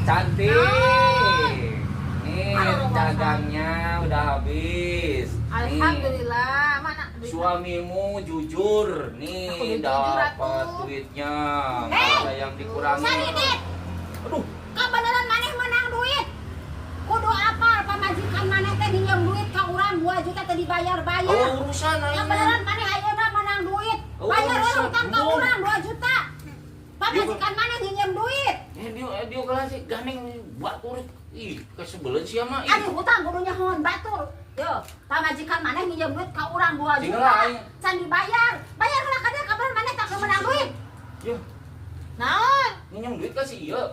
cantik. Nih dagangnya udah habis. Alhamdulillah. Mana Suamimu jujur. Nih dapat duitnya. Ada yang dikurangi. Sadidit. Aduh. Kebenaran maneh menang duit. Kudu apal pamajikan maneh teh pinjam duit ka urang 2 juta teh dibayar-bayar. Oh, urusan aing. Kebenaran maneh ayeuna menang duit. Oh, Bayar urusan. utang ka urang 2 juta. Pamajikan maneh pinjam duit. Dia kelas gandeng batur. Ih, kesebelen sih mah. Aduh hutang kudu nyahoan batur. Yo, pamajikan maneh pinjam duit ka urang 2 Tinggal juta. aing. Can dibayar. Bayar heula ka dia kapan maneh tak menang duit. Yo, Naon? minjem duit ka si ieu.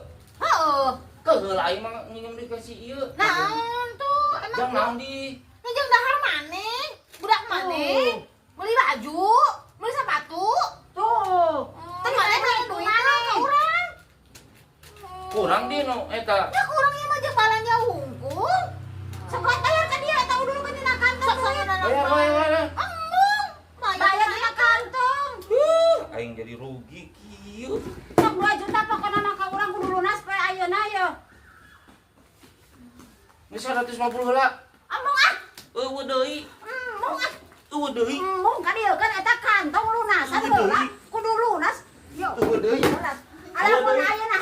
Heuh. Keheul aing mah minjem duit ka si ieu. Naon tuh? Emang Jang naon di ngejeng dahar maneh, budak maneh, beli baju, beli sepatu. Tuh. Teh maneh teh duit ka urang. kurang di no eta. Ya kurang ieu mah jeung balanja hungkul. Sekot bayar ka dia eta dulu ka dina kantong. Bayar. Embung. Bayar dina kantong. Aing jadi rugi kieu. Sok 2 juta pokona mah ka urang kudu lunas poe ayeuna ye. Geus 150 heula. Embung ah. Eueuh deui. Embung ah. Eueuh deui. Embung ka dieu kan eta kantong lunasan heula. Kudu lunas. Yo. Eueuh deui. Lunas. Ada pun ayeuna